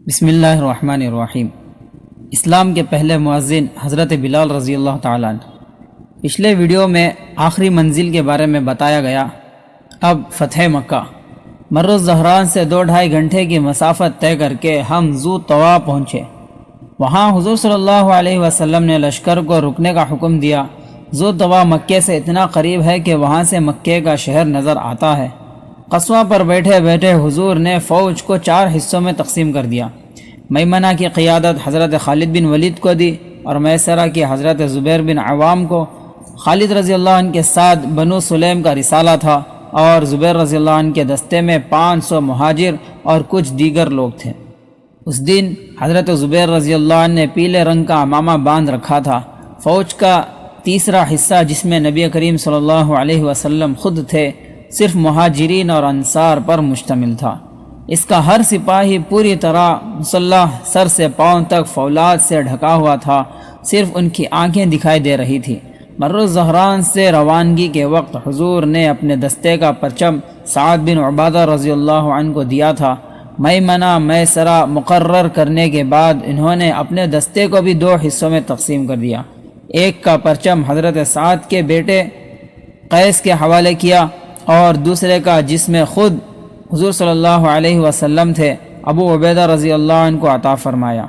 بسم اللہ الرحمن الرحیم۔ اسلام کے پہلے مؤذن حضرت بلال رضی اللہ تعالیٰ عنہ۔ پچھلے ویڈیو میں آخری منزل کے بارے میں بتایا گیا۔ اب فتح مکہ۔ مر الزہران سے 2-2.5 گھنٹے کی مسافت طے کر کے ہم ذو طوا پہنچے۔ وہاں حضور صلی اللہ علیہ وسلم نے لشکر کو رکنے کا حکم دیا۔ ذو طوا مکے سے اتنا قریب ہے کہ وہاں سے مکے کا شہر نظر آتا ہے۔ قصوہ پر بیٹھے بیٹھے حضور نے فوج کو 4 حصوں میں تقسیم کر دیا۔ میمنہ کی قیادت حضرت خالد بن ولید کو دی اور میسرہ کی حضرت زبیر بن عوام کو۔ خالد رضی اللہ عنہ کے ساتھ بنو سلیم کا رسالہ تھا اور زبیر رضی اللہ عنہ کے دستے میں 500 مہاجر اور کچھ دیگر لوگ تھے۔ اس دن حضرت زبیر رضی اللہ عنہ نے پیلے رنگ کا عمامہ باندھ رکھا تھا۔ فوج کا تیسرا حصہ، جس میں نبی کریم صلی اللہ علیہ وسلم خود تھے، صرف مہاجرین اور انصار پر مشتمل تھا۔ اس کا ہر سپاہی پوری طرح مسلح، سر سے پاؤں تک فولاد سے ڈھکا ہوا تھا، صرف ان کی آنکھیں دکھائی دے رہی تھی۔ مر الزہران سے روانگی کے وقت حضور نے اپنے دستے کا پرچم سعد بن عبادہ رضی اللہ عنہ کو دیا تھا۔ میمنہ میسرہ مقرر کرنے کے بعد انہوں نے اپنے دستے کو بھی 2 حصوں میں تقسیم کر دیا۔ ایک کا پرچم حضرت سعد کے بیٹے قیس کے حوالے کیا اور دوسرے کا، جس میں خود حضور صلی اللہ علیہ وسلم تھے، ابو عبیدہ رضی اللہ عنہ کو عطا فرمایا۔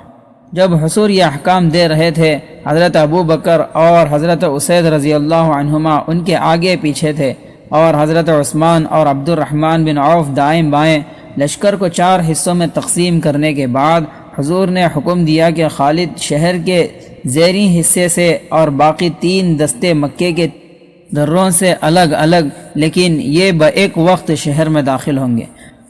جب حضور یہ احکام دے رہے تھے، حضرت ابو بکر اور حضرت اسید رضی اللہ عنہما ان کے آگے پیچھے تھے اور حضرت عثمان اور عبد الرحمن بن عوف دائیں بائیں۔ لشکر کو 4 حصوں میں تقسیم کرنے کے بعد حضور نے حکم دیا کہ خالد شہر کے زیریں حصے سے اور باقی 3 دستے مکے کے دروں سے الگ الگ، لیکن یہ ایک وقت شہر میں داخل ہوں گے۔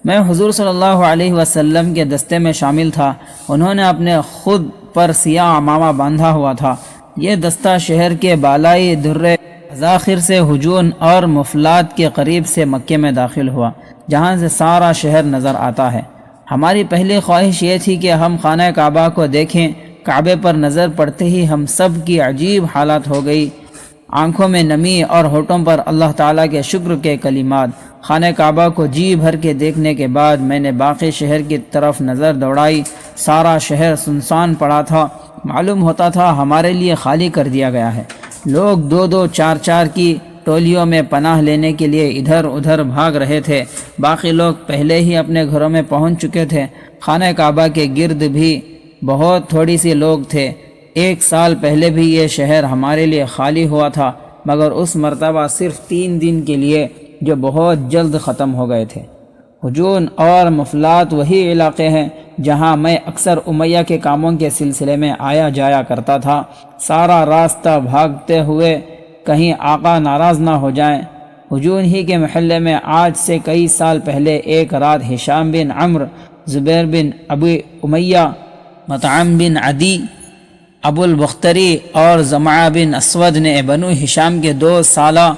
میں حضور صلی اللہ علیہ وسلم کے دستے میں شامل تھا۔ انہوں نے اپنے خود پر سیاہ عمامہ باندھا ہوا تھا۔ یہ دستہ شہر کے بالائی درے ذاخر سے ہجون اور مفلات کے قریب سے مکے میں داخل ہوا، جہاں سے سارا شہر نظر آتا ہے۔ ہماری پہلی خواہش یہ تھی کہ ہم خانہ کعبہ کو دیکھیں۔ کعبے پر نظر پڑتے ہی ہم سب کی عجیب حالت ہو گئی، آنکھوں میں نمی اور ہونٹوں پر اللہ تعالیٰ کے شکر کے کلمات۔ خانہ کعبہ کو جی بھر کے دیکھنے کے بعد میں نے باقی شہر کی طرف نظر دوڑائی۔ سارا شہر سنسان پڑا تھا، معلوم ہوتا تھا ہمارے لیے خالی کر دیا گیا ہے۔ لوگ 2-2 4-4 کی ٹولیوں میں پناہ لینے کے لیے ادھر ادھر بھاگ رہے تھے۔ باقی لوگ پہلے ہی اپنے گھروں میں پہنچ چکے تھے۔ خانہ کعبہ کے گرد بھی بہت تھوڑی سی لوگ تھے۔ 1 سال پہلے بھی یہ شہر ہمارے لیے خالی ہوا تھا، مگر اس مرتبہ صرف 3 دن کے لیے، جو بہت جلد ختم ہو گئے تھے۔ ہجون اور مفلات وہی علاقے ہیں جہاں میں اکثر امیہ کے کاموں کے سلسلے میں آیا جایا کرتا تھا۔ سارا راستہ بھاگتے ہوئے کہیں آقا ناراض نہ ہو جائیں۔ ہجون ہی کے محلے میں آج سے کئی سال پہلے ایک رات ہشام بن عمرو، زبیر بن ابی امیہ، مطعم بن عدی، ابو البختری اور زمعہ بن اسود نے بنو ہشام کے 2 سالہ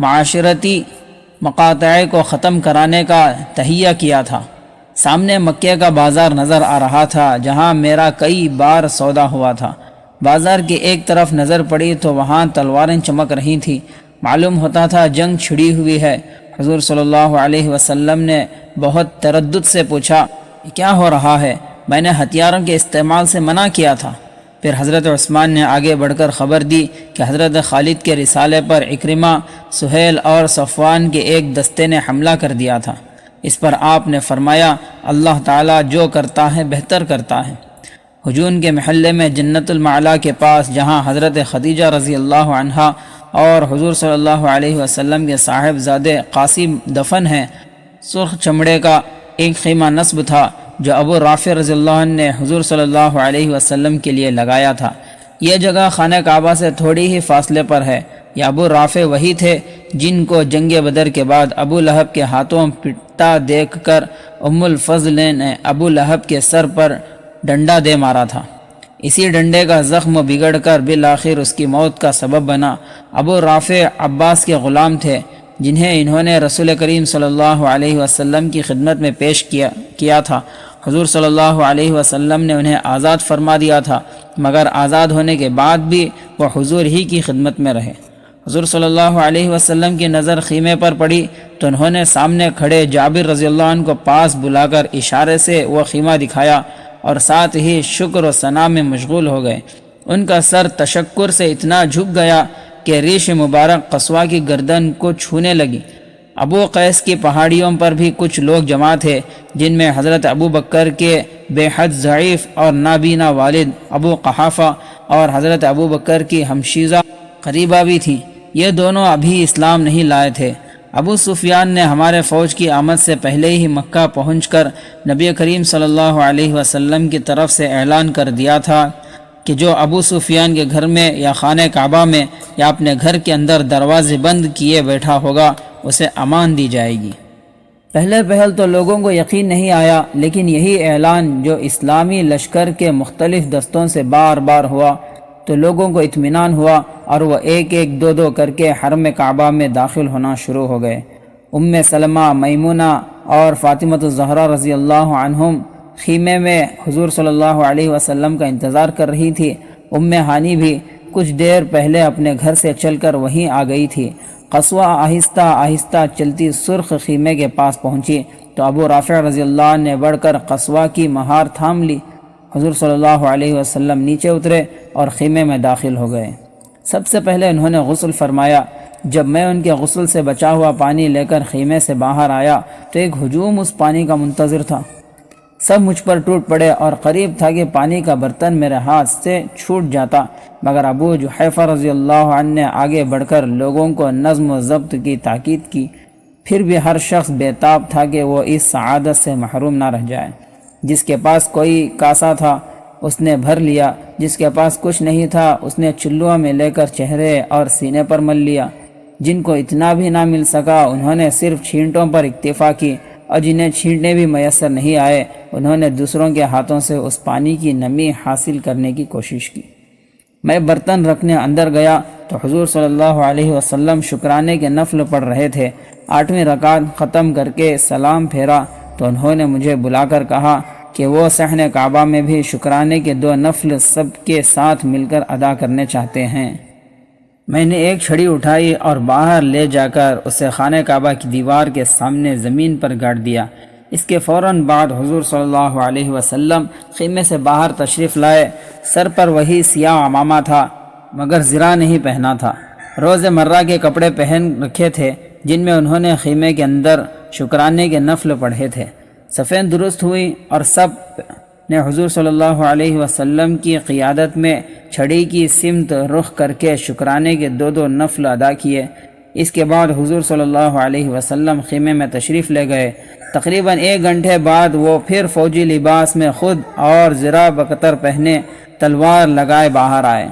معاشرتی مقاطع کو ختم کرانے کا تہیہ کیا تھا۔ سامنے مکے کا بازار نظر آ رہا تھا، جہاں میرا کئی بار سودا ہوا تھا۔ بازار کی ایک طرف نظر پڑی تو وہاں تلواریں چمک رہی تھیں، معلوم ہوتا تھا جنگ چھڑی ہوئی ہے۔ حضور صلی اللہ علیہ وسلم نے بہت تردد سے پوچھا، یہ کیا ہو رہا ہے؟ میں نے ہتھیاروں کے استعمال سے منع کیا تھا۔ پھر حضرت عثمان نے آگے بڑھ کر خبر دی کہ حضرت خالد کے رسالے پر اکرمہ، سہیل اور صفوان کے ایک دستے نے حملہ کر دیا تھا۔ اس پر آپ نے فرمایا، اللہ تعالیٰ جو کرتا ہے بہتر کرتا ہے۔ ہجون کے محلے میں جنت المعلا کے پاس، جہاں حضرت خدیجہ رضی اللہ عنہا اور حضور صلی اللہ علیہ وسلم کے صاحبزادے قاسم دفن ہیں، سرخ چمڑے کا ایک خیمہ نصب تھا جو ابو رافع رضی اللہ عنہ نے حضور صلی اللہ علیہ وسلم کے لیے لگایا تھا۔ یہ جگہ خانہ کعبہ سے تھوڑی ہی فاصلے پر ہے۔ یہ ابو رافع وہی تھے جن کو جنگ بدر کے بعد ابو لہب کے ہاتھوں پٹتا دیکھ کر ام الفضل نے ابو لہب کے سر پر ڈنڈا دے مارا تھا۔ اسی ڈنڈے کا زخم بگڑ کر بالآخر اس کی موت کا سبب بنا۔ ابو رافع عباس کے غلام تھے، جنہیں انہوں نے رسول کریم صلی اللہ علیہ وسلم کی خدمت میں پیش کیا تھا۔ حضور صلی اللہ علیہ وسلم نے انہیں آزاد فرما دیا تھا، مگر آزاد ہونے کے بعد بھی وہ حضور ہی کی خدمت میں رہے۔ حضور صلی اللہ علیہ وسلم کی نظر خیمے پر پڑی تو انہوں نے سامنے کھڑے جابر رضی اللہ عنہ کو پاس بلا کر اشارے سے وہ خیمہ دکھایا۔ اور ساتھ ہی شکر و ثنا میں مشغول ہو گئے۔ ان کا سر تشکر سے اتنا جھک گیا کہ ریش مبارک قصوہ کی گردن کو چھونے لگی۔ ابو قیس کی پہاڑیوں پر بھی کچھ لوگ جمع تھے، جن میں حضرت ابو بکر کے بے حد ضعیف اور نابینا والد ابو قحافہ اور حضرت ابو بکر کی ہمشیزہ قریبہ بھی تھیں۔ یہ دونوں ابھی اسلام نہیں لائے تھے۔ ابو سفیان نے ہمارے فوج کی آمد سے پہلے ہی مکہ پہنچ کر نبی کریم صلی اللہ علیہ وسلم کی طرف سے اعلان کر دیا تھا کہ جو ابو سفیان کے گھر میں یا خانہ کعبہ میں یا اپنے گھر کے اندر دروازے بند کیے بیٹھا ہوگا اسے امان دی جائے گی۔ پہلے پہل تو لوگوں کو یقین نہیں آیا، لیکن یہی اعلان جو اسلامی لشکر کے مختلف دستوں سے بار بار ہوا تو لوگوں کو اطمینان ہوا اور وہ ایک ایک دو دو کر کے حرم کعبہ میں داخل ہونا شروع ہو گئے۔ ام سلمہ، میمونہ اور فاطمۃ الزہرا رضی اللہ عنہم خیمے میں حضور صلی اللہ علیہ وسلم کا انتظار کر رہی تھی۔ ام ہانی بھی کچھ دیر پہلے اپنے گھر سے چل کر وہیں آ گئی تھی۔ قصوہ آہستہ آہستہ چلتی سرخ خیمے کے پاس پہنچی تو ابو رافع رضی اللہ عنہ نے بڑھ کر قصوہ کی مہار تھام لی۔ حضور صلی اللہ علیہ وسلم نیچے اترے اور خیمے میں داخل ہو گئے۔ سب سے پہلے انہوں نے غسل فرمایا۔ جب میں ان کے غسل سے بچا ہوا پانی لے کر خیمے سے باہر آیا تو ایک ہجوم اس پانی کا منتظر تھا۔ سب مجھ پر ٹوٹ پڑے اور قریب تھا کہ پانی کا برتن میرے ہاتھ سے چھوٹ جاتا، مگر ابو جحیفہ رضی اللہ عنہ نے آگے بڑھ کر لوگوں کو نظم و ضبط کی تاکید کی۔ پھر بھی ہر شخص بے تاب تھا کہ وہ اس سعادت سے محروم نہ رہ جائے۔ جس کے پاس کوئی کاسا تھا اس نے بھر لیا، جس کے پاس کچھ نہیں تھا اس نے چلوا میں لے کر چہرے اور سینے پر مل لیا۔ جن کو اتنا بھی نہ مل سکا انہوں نے صرف چھینٹوں پر اکتفا کی، اور جنہیں چھینٹنے بھی میسر نہیں آئے انہوں نے دوسروں کے ہاتھوں سے اس پانی کی نمی حاصل کرنے کی کوشش کی۔ میں برتن رکھنے اندر گیا تو حضور صلی اللہ علیہ وسلم شکرانے کے نفل پڑھ رہے تھے۔ 8ویں رکعت ختم کر کے سلام پھیرا تو انہوں نے مجھے بلا کر کہا کہ وہ صحن کعبہ میں بھی شکرانے کے 2 نفل سب کے ساتھ مل کر ادا کرنے چاہتے ہیں۔ میں نے ایک چھڑی اٹھائی اور باہر لے جا کر اسے خانہ کعبہ کی دیوار کے سامنے زمین پر گاڑ دیا۔ اس کے فوراً بعد حضور صلی اللہ علیہ وسلم خیمے سے باہر تشریف لائے۔ سر پر وہی سیاہ عمامہ تھا مگر زرہ نہیں پہنا تھا۔ روز مرہ کے کپڑے پہن رکھے تھے جن میں انہوں نے خیمے کے اندر شکرانے کے نفل پڑھے تھے۔ صفیں درست ہوئی اور سب نے حضور صلی اللہ علیہ وسلم کی قیادت میں چھڑی کی سمت رخ کر کے شکرانے کے 2 نفل ادا کیے۔ اس کے بعد حضور صلی اللہ علیہ وسلم خیمے میں تشریف لے گئے۔ تقریباً 1 گھنٹے بعد وہ پھر فوجی لباس میں خود اور زرہ بکتر پہنے تلوار لگائے باہر آئے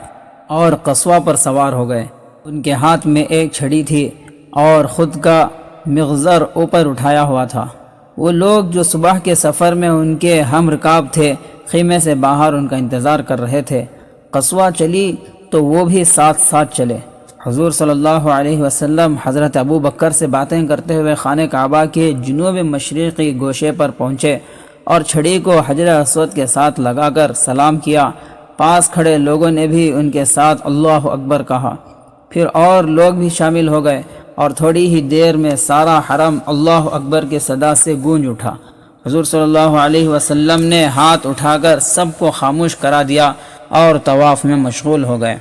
اور قصوہ پر سوار ہو گئے۔ ان کے ہاتھ میں ایک چھڑی تھی اور خود کا مغزر اوپر اٹھایا ہوا تھا۔ وہ لوگ جو صبح کے سفر میں ان کے ہم رکاب تھے خیمے سے باہر ان کا انتظار کر رہے تھے۔ قصوہ چلی تو وہ بھی ساتھ ساتھ چلے۔ حضور صلی اللہ علیہ وسلم حضرت ابو بکر سے باتیں کرتے ہوئے خانہ کعبہ کے جنوب مشرقی گوشے پر پہنچے اور چھڑی کو حجر اسود کے ساتھ لگا کر سلام کیا۔ پاس کھڑے لوگوں نے بھی ان کے ساتھ اللہ اکبر کہا۔ پھر اور لوگ بھی شامل ہو گئے اور تھوڑی ہی دیر میں سارا حرم اللہ اکبر کے صدا سے گونج اٹھا۔ حضور صلی اللہ علیہ وسلم نے ہاتھ اٹھا کر سب کو خاموش کرا دیا اور طواف میں مشغول ہو گئے۔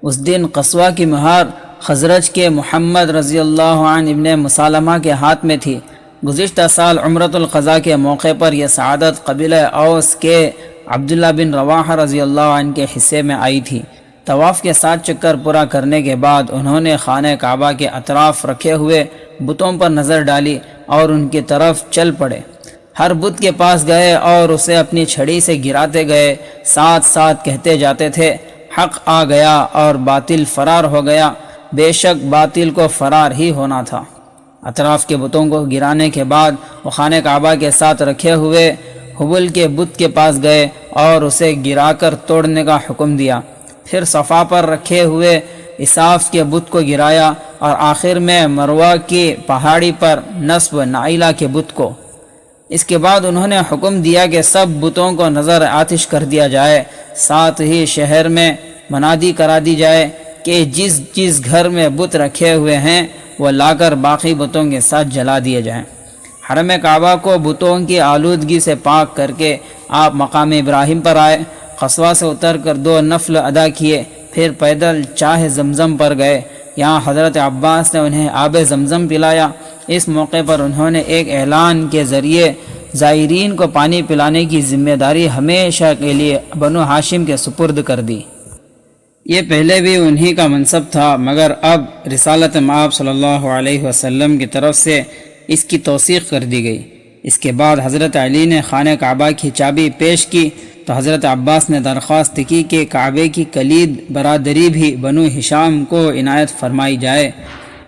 اس دن قصوہ کی مہار خزرج کے محمد رضی اللہ عنہ ابن مسالمہ کے ہاتھ میں تھی۔ گزشتہ سال عمرۃ القضاء کے موقع پر یہ سعادت قبیلہ اوس کے عبداللہ بن رواحہ رضی اللہ عنہ کے حصے میں آئی تھی۔ طواف کے 7 چکر پورا کرنے کے بعد انہوں نے خانہ کعبہ کے اطراف رکھے ہوئے بتوں پر نظر ڈالی اور ان کی طرف چل پڑے۔ ہر بت کے پاس گئے اور اسے اپنی چھڑی سے گراتے گئے، ساتھ ساتھ کہتے جاتے تھے حق آ گیا اور باطل فرار ہو گیا، بے شک باطل کو فرار ہی ہونا تھا۔ اطراف کے بتوں کو گرانے کے بعد وہ خانہ کعبہ کے ساتھ رکھے ہوئے حبل کے بت کے پاس گئے اور اسے گرا کر توڑنے کا حکم دیا۔ پھر صفا پر رکھے ہوئے اساف کے بت کو گرایا اور آخر میں مروہ کی پہاڑی پر نصب نائلہ کے بت کو۔ اس کے بعد انہوں نے حکم دیا کہ سب بتوں کو نظر آتش کر دیا جائے، ساتھ ہی شہر میں منادی کرا دی جائے کہ جس جس گھر میں بت رکھے ہوئے ہیں وہ لا کر باقی بتوں کے ساتھ جلا دیے جائیں۔ حرم کعبہ کو بتوں کی آلودگی سے پاک کر کے آپ مقام ابراہیم پر آئے، قصوہ سے اتر کر 2 نفل ادا کیے، پھر پیدل چاہ زمزم پر گئے۔ یہاں حضرت عباس نے انہیں آب زمزم پلایا۔ اس موقع پر انہوں نے ایک اعلان کے ذریعے زائرین کو پانی پلانے کی ذمہ داری ہمیشہ کے لیے بنو ہاشم کے سپرد کر دی۔ یہ پہلے بھی انہی کا منصب تھا، مگر اب رسالت مآب صلی اللہ علیہ وسلم کی طرف سے اس کی توثیق کر دی گئی۔ اس کے بعد حضرت علی نے خانہ کعبہ کی چابی پیش کی تو حضرت عباس نے درخواست کی کہ کعبے کی کلید برادری بھی بنو ہشام کو عنایت فرمائی جائے۔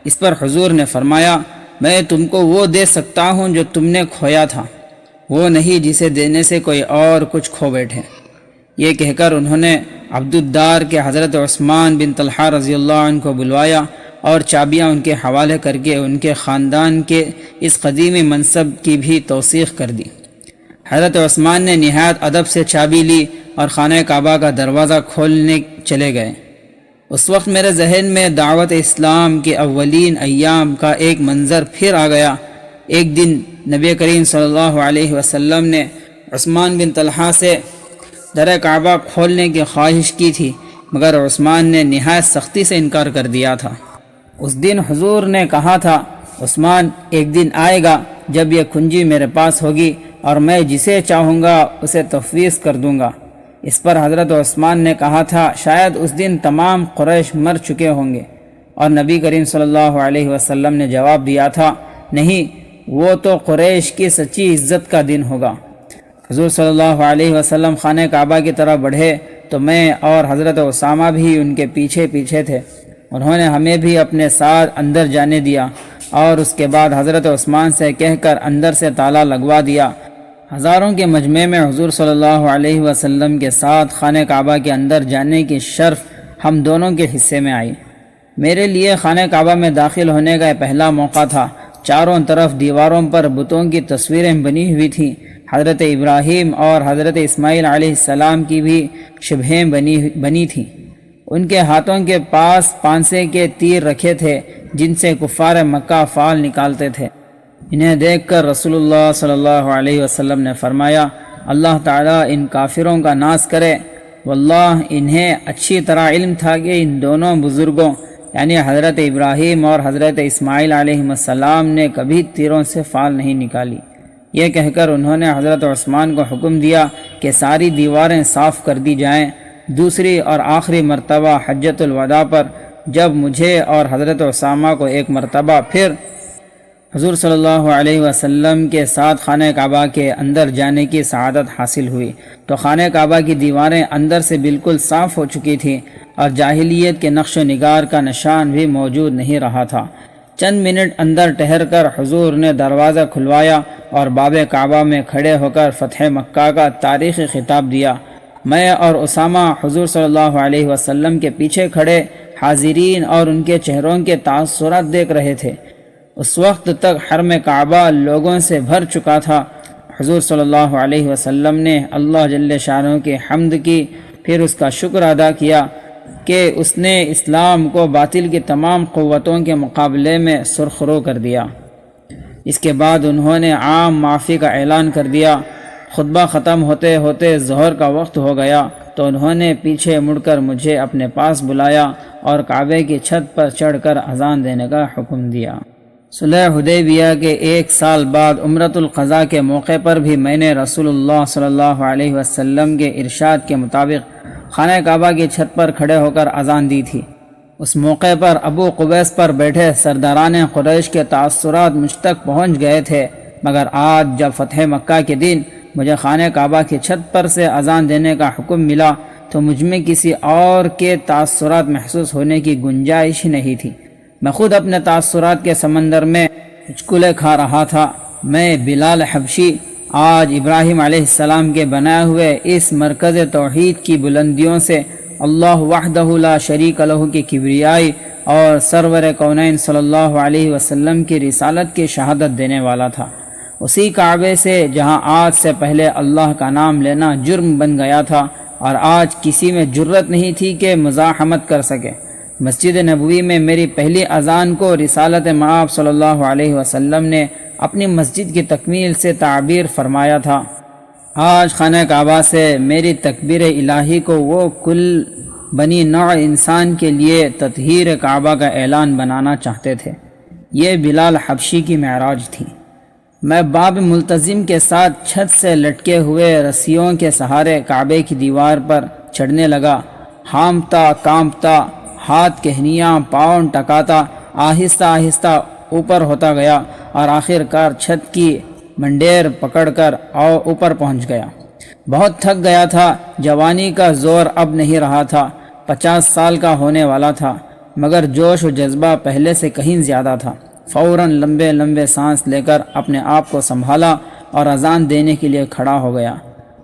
اس پر حضور نے فرمایا، میں تم کو وہ دے سکتا ہوں جو تم نے کھویا تھا، وہ نہیں جسے دینے سے کوئی اور کچھ کھو بیٹھے۔ یہ کہہ کر انہوں نے عبدالدار کے حضرت عثمان بن طلحہ رضی اللہ عنہ کو بلوایا اور چابیاں ان کے حوالے کر کے ان کے خاندان کے اس قدیمی منصب کی بھی توثیق کر دی۔ حضرت عثمان نے نہایت ادب سے چابی لی اور خانہ کعبہ کا دروازہ کھولنے چلے گئے۔ اس وقت میرے ذہن میں دعوت اسلام کے اولین ایام کا ایک منظر پھر آ گیا۔ ایک دن نبی کریم صلی اللہ علیہ وسلم نے عثمان بن طلحہ سے در کعبہ کھولنے کی خواہش کی تھی، مگر عثمان نے نہایت سختی سے انکار کر دیا تھا۔ اس دن حضور نے کہا تھا، عثمان، ایک دن آئے گا جب یہ کنجی میرے پاس ہوگی اور میں جسے چاہوں گا اسے تفویض کر دوں گا۔ اس پر حضرت عثمان نے کہا تھا، شاید اس دن تمام قریش مر چکے ہوں گے، اور نبی کریم صلی اللہ علیہ وسلم نے جواب دیا تھا، نہیں، وہ تو قریش کی سچی عزت کا دن ہوگا۔ حضور صلی اللہ علیہ وسلم خانہ کعبہ کی طرف بڑھے تو میں اور حضرت اسامہ بھی ان کے پیچھے پیچھے تھے۔ انہوں نے ہمیں بھی اپنے ساتھ اندر جانے دیا اور اس کے بعد حضرت عثمان سے کہہ کر اندر سے تالا لگوا دیا۔ ہزاروں کے مجمع میں حضور صلی اللہ علیہ وسلم کے ساتھ خانہ کعبہ کے اندر جانے کی شرف ہم دونوں کے حصے میں آئی۔ میرے لیے خانہ کعبہ میں داخل ہونے کا یہ پہلا موقع تھا۔ چاروں طرف دیواروں پر بتوں کی تصویریں بنی ہوئی تھیں۔ حضرت ابراہیم اور حضرت اسماعیل علیہ السلام کی بھی شبہیں بنی تھیں۔ ان کے ہاتھوں کے پاس پانسے کے تیر رکھے تھے جن سے کفار مکہ فال نکالتے تھے۔ انہیں دیکھ کر رسول اللہ صلی اللہ علیہ وسلم نے فرمایا، اللہ تعالیٰ ان کافروں کا ناس کرے۔ واللہ انہیں اچھی طرح علم تھا کہ ان دونوں بزرگوں یعنی حضرت ابراہیم اور حضرت اسماعیل علیہ السلام نے کبھی تیروں سے فال نہیں نکالی۔ یہ کہہ کر انہوں نے حضرت عثمان کو حکم دیا کہ ساری دیواریں صاف کر دی جائیں۔ دوسری اور آخری مرتبہ حجۃ الوداع پر جب مجھے اور حضرت اسامہ کو ایک مرتبہ پھر حضور صلی اللہ علیہ وسلم کے ساتھ خانہ کعبہ کے اندر جانے کی سعادت حاصل ہوئی تو خانہ کعبہ کی دیواریں اندر سے بالکل صاف ہو چکی تھیں اور جاہلیت کے نقش و نگار کا نشان بھی موجود نہیں رہا تھا۔ چند منٹ اندر ٹھہر کر حضور نے دروازہ کھلوایا اور باب کعبہ میں کھڑے ہو کر فتح مکہ کا تاریخی خطاب دیا۔ میں اور اسامہ حضور صلی اللہ علیہ وسلم کے پیچھے کھڑے حاضرین اور ان کے چہروں کے تاثرات دیکھ رہے تھے۔ اس وقت تک حرم کعبہ لوگوں سے بھر چکا تھا۔ حضور صلی اللہ علیہ وسلم نے اللہ جل شانہ کی حمد کی، پھر اس کا شکر ادا کیا کہ اس نے اسلام کو باطل کی تمام قوتوں کے مقابلے میں سرخرو کر دیا۔ اس کے بعد انہوں نے عام معافی کا اعلان کر دیا۔ خطبہ ختم ہوتے ہوتے ظہر کا وقت ہو گیا تو انہوں نے پیچھے مڑ کر مجھے اپنے پاس بلایا اور کعبے کی چھت پر چڑھ کر اذان دینے کا حکم دیا۔ صلح حدیبیہ کے 1 سال بعد عمرۃ القضاء کے موقع پر بھی میں نے رسول اللہ صلی اللہ علیہ وسلم کے ارشاد کے مطابق خانہ کعبہ کی چھت پر کھڑے ہو کر اذان دی تھی۔ اس موقع پر ابو قبیس پر بیٹھے سرداران قریش کے تاثرات مجھ تک پہنچ گئے تھے، مگر آج جب فتح مکہ کے دن مجھے خانہ کعبہ کی چھت پر سے اذان دینے کا حکم ملا تو مجھ میں کسی اور کے تاثرات محسوس ہونے کی گنجائش ہی نہیں تھی۔ میں خود اپنے تاثرات کے سمندر میں ہچکولے کھا رہا تھا۔ میں بلال حبشی آج ابراہیم علیہ السلام کے بنائے ہوئے اس مرکز توحید کی بلندیوں سے اللہ وحدہ لا شریک لہ کی کبریائی اور سرور کونین صلی اللہ علیہ وسلم کی رسالت کی شہادت دینے والا تھا۔ اسی کعبے سے جہاں آج سے پہلے اللہ کا نام لینا جرم بن گیا تھا اور آج کسی میں جرت نہیں تھی کہ مزاحمت کر سکے۔ مسجد نبوی میں میری پہلی اذان کو رسالت مآب صلی اللہ علیہ وسلم نے اپنی مسجد کی تکمیل سے تعبیر فرمایا تھا۔ آج خانہ کعبہ سے میری تکبیر الہی کو وہ کل بنی نوع انسان کے لیے تطہیر کعبہ کا اعلان بنانا چاہتے تھے۔ یہ بلال حبشی کی معراج تھی۔ میں باب ملتزم کے ساتھ چھت سے لٹکے ہوئے رسیوں کے سہارے کعبے کی دیوار پر چڑھنے لگا، ہامتا کانپتا، ہاتھ کہنیاں پاؤں ٹکاتا، آہستہ آہستہ اوپر ہوتا گیا اور آخر کار چھت کی منڈیر پکڑ کر اوپر پہنچ گیا۔ بہت تھک گیا تھا، جوانی کا زور اب نہیں رہا تھا، 50 سال کا ہونے والا تھا، مگر جوش و جذبہ پہلے سے کہیں زیادہ تھا۔ فوراً لمبے لمبے سانس لے کر اپنے آپ کو سنبھالا اور اذان دینے کے لیے کھڑا ہو گیا۔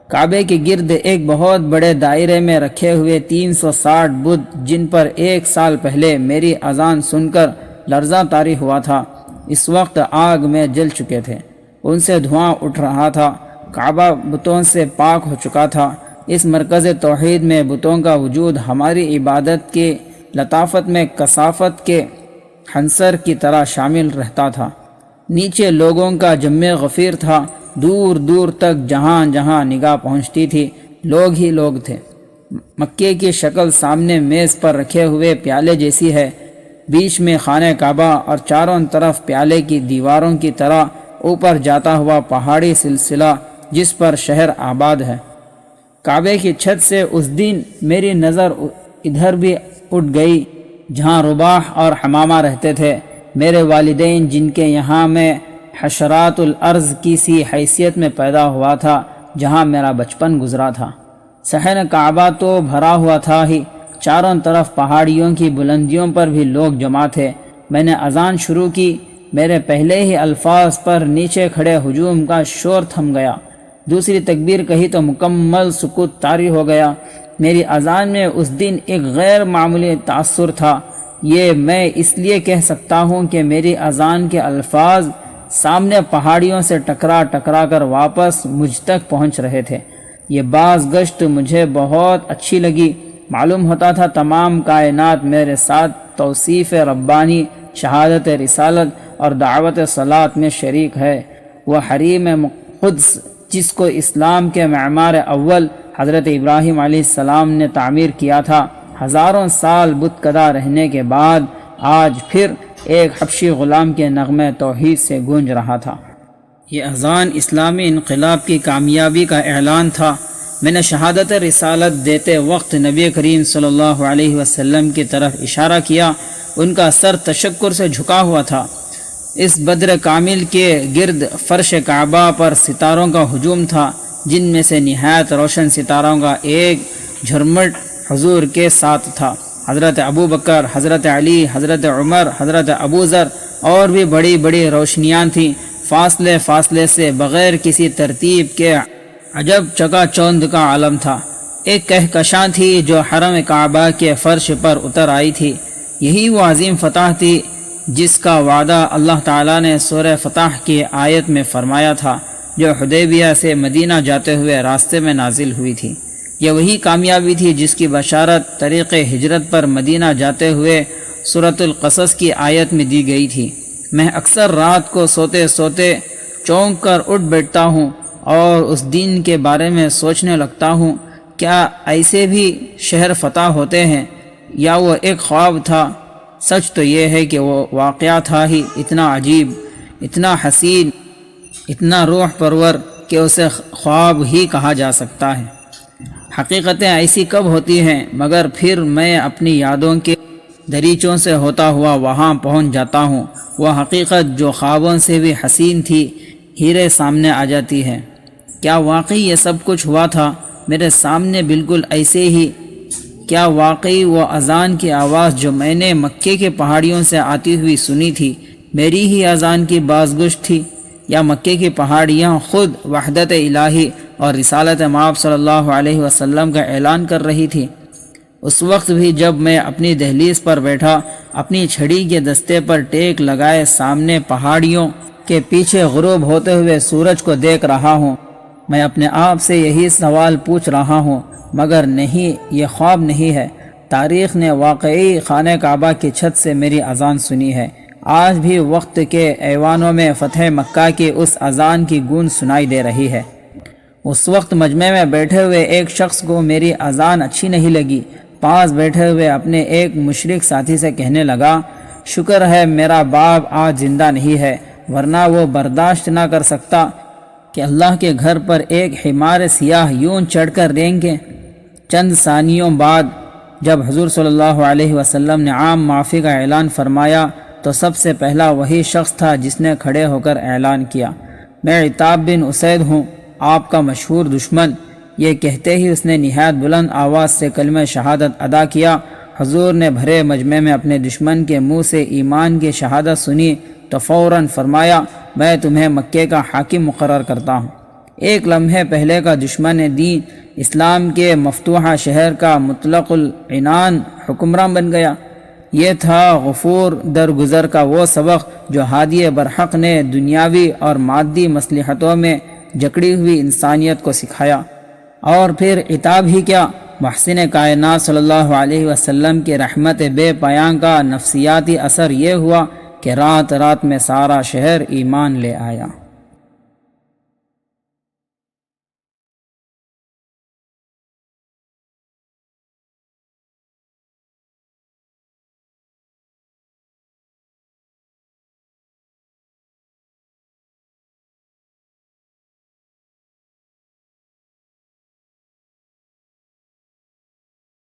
کعبے کے گرد ایک بہت بڑے دائرے میں رکھے ہوئے 360 بت جن پر 1 سال پہلے میری اذان سن کر لرزہ طاری ہوا تھا، اس وقت آگ میں جل چکے تھے، ان سے دھواں اٹھ رہا تھا۔ کعبہ بتوں سے پاک ہو چکا تھا۔ اس مرکز توحید میں بتوں کا وجود ہماری عبادت کی لطافت میں کثافت کے عنصر کی طرح شامل رہتا تھا۔ نیچے لوگوں کا جمع غفیر تھا، دور دور تک جہاں جہاں نگاہ پہنچتی تھی لوگ ہی لوگ تھے۔ مکے کی شکل سامنے میز پر رکھے ہوئے پیالے جیسی ہے، بیچ میں خانہ کعبہ اور چاروں طرف پیالے کی دیواروں کی طرح اوپر جاتا ہوا پہاڑی سلسلہ جس پر شہر آباد ہے۔ کعبے کی چھت سے اس دن میری نظر ادھر بھی اٹھ گئی جہاں رباح اور حمامہ رہتے تھے، میرے والدین جن کے یہاں میں حشرات الارض کی سی حیثیت میں پیدا ہوا تھا، جہاں میرا بچپن گزرا تھا۔ صحن کعبہ تو بھرا ہوا تھا ہی، چاروں طرف پہاڑیوں کی بلندیوں پر بھی لوگ جمع تھے۔ میں نے اذان شروع کی، میرے پہلے ہی الفاظ پر نیچے کھڑے ہجوم کا شور تھم گیا۔ دوسری تکبیر کہی تو مکمل سکوت طاری ہو گیا۔ میری اذان میں اس دن ایک غیر معمولی تاثر تھا۔ یہ میں اس لیے کہہ سکتا ہوں کہ میری اذان کے الفاظ سامنے پہاڑیوں سے ٹکرا ٹکرا کر واپس مجھ تک پہنچ رہے تھے۔ یہ باز گشت مجھے بہت اچھی لگی۔ معلوم ہوتا تھا تمام کائنات میرے ساتھ توصیف ربانی، شہادت رسالت اور دعوت صلاۃ میں شریک ہے۔ وہ حریم قدس جس کو اسلام کے معمار اول حضرت ابراہیم علیہ السلام نے تعمیر کیا تھا، ہزاروں سال بت کدہ رہنے کے بعد آج پھر ایک حبشی غلام کے نغمے توحید سے گونج رہا تھا۔ یہ اذان اسلامی انقلاب کی کامیابی کا اعلان تھا۔ میں نے شہادت رسالت دیتے وقت نبی کریم صلی اللہ علیہ وسلم کی طرف اشارہ کیا، ان کا سر تشکر سے جھکا ہوا تھا۔ اس بدر کامل کے گرد فرش کعبہ پر ستاروں کا ہجوم تھا، جن میں سے نہایت روشن ستاروں کا ایک جھرمٹ حضور کے ساتھ تھا۔ حضرت ابو بکر، حضرت علی، حضرت عمر، حضرت ابو ذر اور بھی بڑی بڑی روشنیاں تھیں۔ فاصلے فاصلے سے بغیر کسی ترتیب کے عجب چکا چوند کا عالم تھا۔ ایک کہکشاں تھی جو حرم کعبہ کے فرش پر اتر آئی تھی۔ یہی وہ عظیم فتح تھی جس کا وعدہ اللہ تعالیٰ نے سورہ فتح کی آیت میں فرمایا تھا، جو حدیبیہ سے مدینہ جاتے ہوئے راستے میں نازل ہوئی تھی۔ یہ وہی کامیابی تھی جس کی بشارت طریق ہجرت پر مدینہ جاتے ہوئے سورۃ القصص کی آیت میں دی گئی تھی۔ میں اکثر رات کو سوتے سوتے چونک کر اٹھ بیٹھتا ہوں اور اس دن کے بارے میں سوچنے لگتا ہوں، کیا ایسے بھی شہر فتح ہوتے ہیں یا وہ ایک خواب تھا؟ سچ تو یہ ہے کہ وہ واقعہ تھا ہی اتنا عجیب، اتنا حسین، اتنا روح پرور کہ اسے خواب ہی کہا جا سکتا ہے۔ حقیقتیں ایسی کب ہوتی ہیں، مگر پھر میں اپنی یادوں کے دریچوں سے ہوتا ہوا وہاں پہنچ جاتا ہوں۔ وہ حقیقت جو خوابوں سے بھی حسین تھی، ہیرے سامنے آ جاتی ہے۔ کیا واقعی یہ سب کچھ ہوا تھا میرے سامنے بالکل ایسے ہی؟ کیا واقعی وہ اذان کی آواز جو میں نے مکے کے پہاڑیوں سے آتی ہوئی سنی تھی میری ہی اذان کی بازگشت تھی، یا مکے کی پہاڑیاں خود وحدت الہی اور رسالت مآب صلی اللہ علیہ وسلم کا اعلان کر رہی تھی؟ اس وقت بھی جب میں اپنی دہلیز پر بیٹھا، اپنی چھڑی کے دستے پر ٹیک لگائے سامنے پہاڑیوں کے پیچھے غروب ہوتے ہوئے سورج کو دیکھ رہا ہوں، میں اپنے آپ سے یہی سوال پوچھ رہا ہوں، مگر نہیں، یہ خواب نہیں ہے۔ تاریخ نے واقعی خانہ کعبہ کی چھت سے میری اذان سنی ہے۔ آج بھی وقت کے ایوانوں میں فتح مکہ کی اس اذان کی گونج سنائی دے رہی ہے۔ اس وقت مجمع میں بیٹھے ہوئے ایک شخص کو میری اذان اچھی نہیں لگی۔ پاس بیٹھے ہوئے اپنے ایک مشرک ساتھی سے کہنے لگا، شکر ہے میرا باپ آج زندہ نہیں ہے، ورنہ وہ برداشت نہ کر سکتا کہ اللہ کے گھر پر ایک حمار سیاہ یوں چڑھ کر رینگے۔ چند ثانیوں بعد جب حضور صلی اللہ علیہ وسلم نے عام معافی کا اعلان فرمایا تو سب سے پہلا وہی شخص تھا جس نے کھڑے ہو کر اعلان کیا، میں عتاب بن اسید ہوں، آپ کا مشہور دشمن۔ یہ کہتے ہی اس نے نہایت بلند آواز سے کلمہ شہادت ادا کیا۔ حضور نے بھرے مجمع میں اپنے دشمن کے منہ سے ایمان کی شہادت سنی تو فوراً فرمایا، میں تمہیں مکے کا حاکم مقرر کرتا ہوں۔ ایک لمحے پہلے کا دشمن دین اسلام کے مفتوحہ شہر کا مطلق العنان حکمران بن گیا۔ یہ تھا غفور درگزر کا وہ سبق جو ہادی برحق نے دنیاوی اور مادی مصلحتوں میں جکڑی ہوئی انسانیت کو سکھایا۔ اور پھر عتاب ہی کیا، محسن کائنات صلی اللہ علیہ وسلم کی رحمت بے پایاں کا نفسیاتی اثر یہ ہوا کہ رات رات میں سارا شہر ایمان لے آیا۔